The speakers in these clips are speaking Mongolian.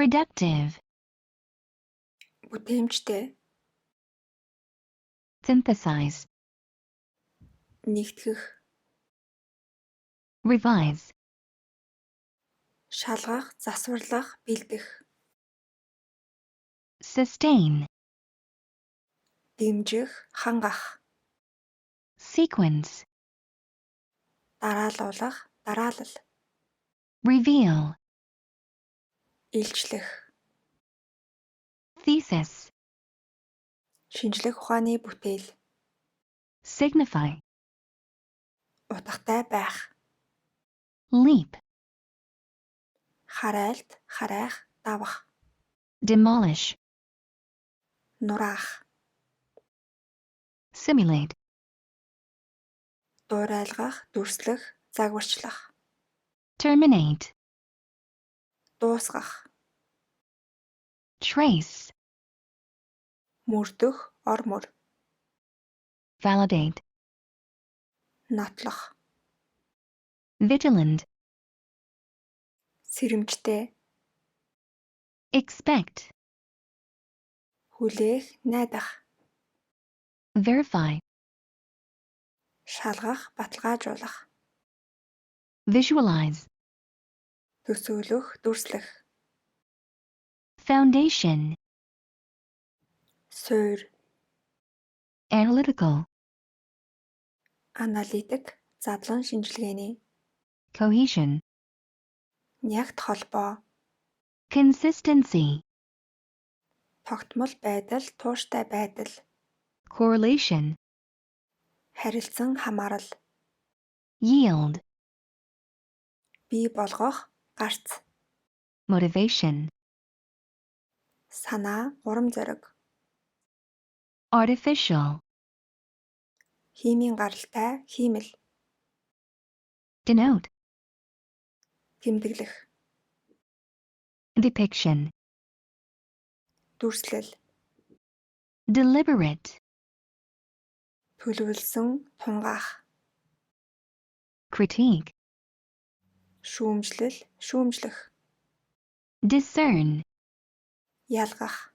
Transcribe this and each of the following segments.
Reductive. Бүтээмжтэй. Synthesize. Нэгтгэх. Revise. Шалгах, засварлах, бэлдэх. Sustain. Дэмжих, хангах. Sequence. Дараалуулах, дараалал. Reveal. Илчлэх. Thesis. Шинжлэх ухааны бүтээл. Signify. Утгатай байх. Leap. Харайлт, харайх, давах. Demolish. Нураах. Simulate. Дуурайлгах, дүрслэх, загварчлах. Terminate. Дуусгах. Trace. Мөрдөх, ормөр. Validate. Нотлох. Vigilant. Сэрэмжтэй. Expect. Хүлээх, найдах. Verify. Шалгах, баталгаажуулах. Visualize. Төсөөлөх, дүрслэх. Foundation. Суурь. Analytical. Аналитик, задлан шинжилгээний. Cohesion. Нягт холбоо. Consistency. Тогтмол байдал, тууштай байдал. Correlation. Харилцан хамаарал. Yield. Бий болгох, гарц. Motivation. Санаа, урам зориг. Artificial. Химийн гаралтай, хиймэл. Denote. Тэмдэглэх. Depiction. Дүрслэл. Deliberate. Төлөвлөсөн, тунгаах. Critique. Шүүмжлэл, шүүмжлэх. Discern. Ялгах.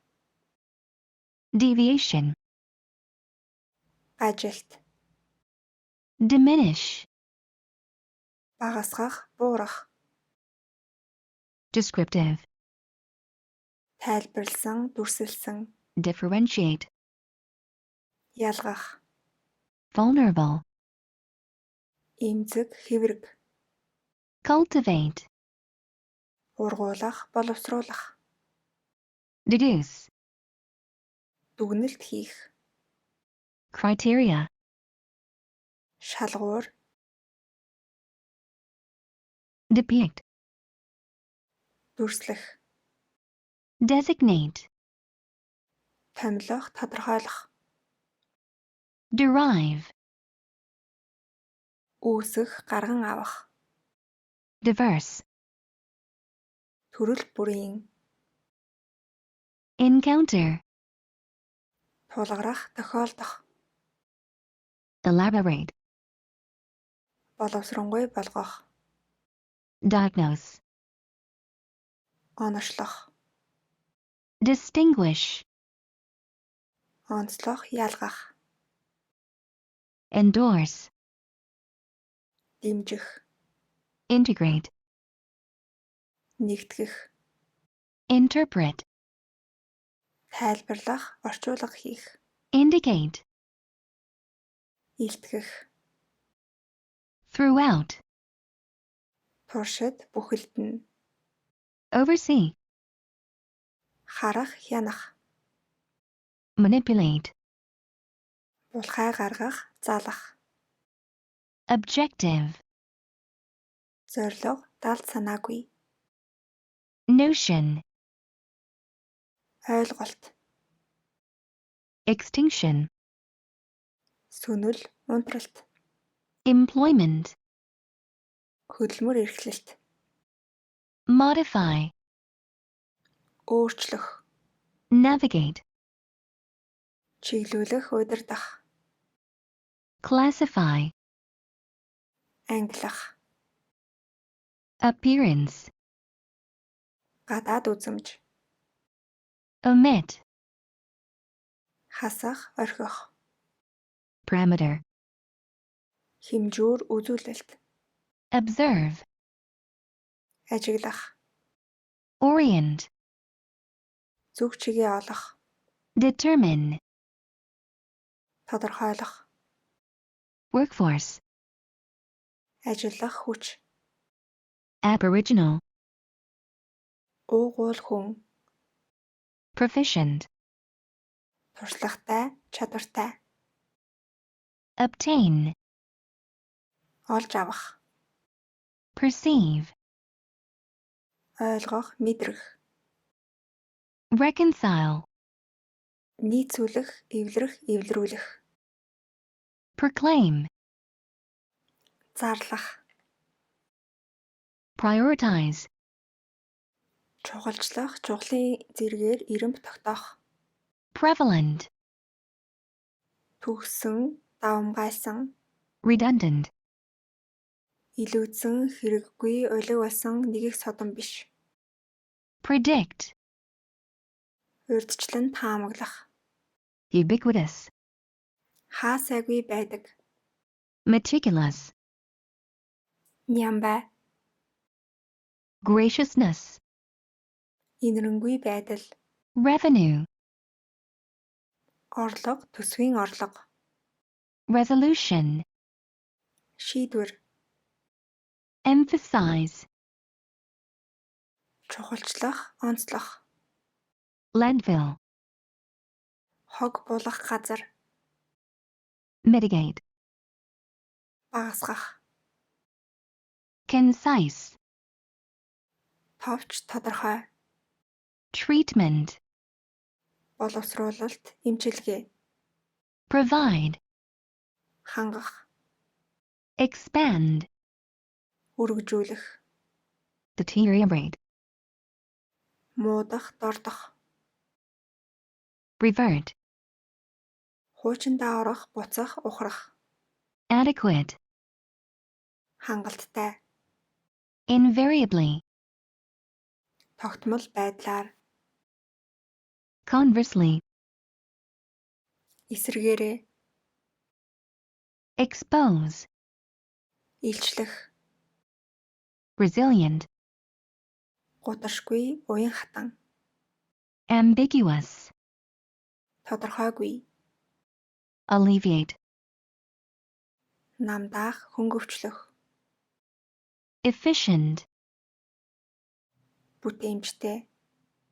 Deviation. Ажилт. Diminish. Багасгах, буурах. Descriptive. Тайлбарлсан, дүрсэлсэн. Differentiate. Ялгах. Vulnerable. Эмзэг, хэврэг. Cultivate. Ургуулах, боловсруулах. Deduce. Дүгнэлт хийх. Criteria. Шалгуур. Depict. Дүрслэх. Designate. Томилох, тодорхойлох. Derive. Үүсэх, гарган авах. Diverse. Төрөл бүрийн. Encounter. Тулгарах, тохиолдох. Elaborate. Боловсронгуй болгох. Diagnose. Оношлох. Distinguish. Онцлох, ялгах. Endorse. Дэмжих. Integrate. Нэгтгэх. Interpret. Тайлбарлах, орчуулга хийх. Indicate. Илтгэх. Throughout. Туршид, бүхэлд нь. Oversee. Харах, хянах. Manipulate. Булхай гаргах, залах. Objective. Зорилго, далд санаагүй. Notion. Ойлголт. Extinction. Сүнэл, унтралт. Employment. Хөдөлмөр эрхлэлт. Modify. Өөрчлөх. Navigate. Чиглүүлэх, удирдах. Classify. Ангилах. Appearance. гадаад үзэмж, omit, хасах, орхих, parameter, хэмжүүр, үзүүлэлт, observe, ажиглах, orient, зүг чигээ олох, determine, тодорхойлох, workforce, ажиллах хүч, aboriginal, уугуул хүн, proficient, туршлагатай, чадвартай, obtain, олж авах, perceive, ойлгох, мэдрэх, reconcile, нийцүүлэх, эвлэрэх, эвлэрүүлэх, proclaim, зарлах, prioritize, чухалчлах, чухлын зэргээр ирэмб тогтоох, prevalent, төгссөн, давамгайлсан, redundant, илүүдсэн, хэрэггүй, улиг болсон, нэгийг содон биш, predict, урьдчилан таамаглах, ubiquitous, хаа сайгүй байдаг, meticulous, нямбай, graciousness, инэрэнгүй байдал, revenue, орлого, төсвийн орлого, resolution, шийдвэр, emphasize, чухалчлах, онцлох, landfill, хог булах газар, mitigate, багасгах, concise, товч, тодорхой, treatment, боловсруулалт, эмчилгээ, provide, хангах, expand, үргэлжүүлэх, deteriorate, муудах, дордох, revert, хуучиндаа орох, буцах, ухрах, adequate, хангалттай, invariably, тогтмол байдлаар, conversely, эсэргээрээ, expose, илчлэх, resilient, гутаршгүй, уян хатан, ambiguous, тодорхойгүй, alleviate, намдаах, хөнгөвчлөх, efficient, бүтээмжтэй,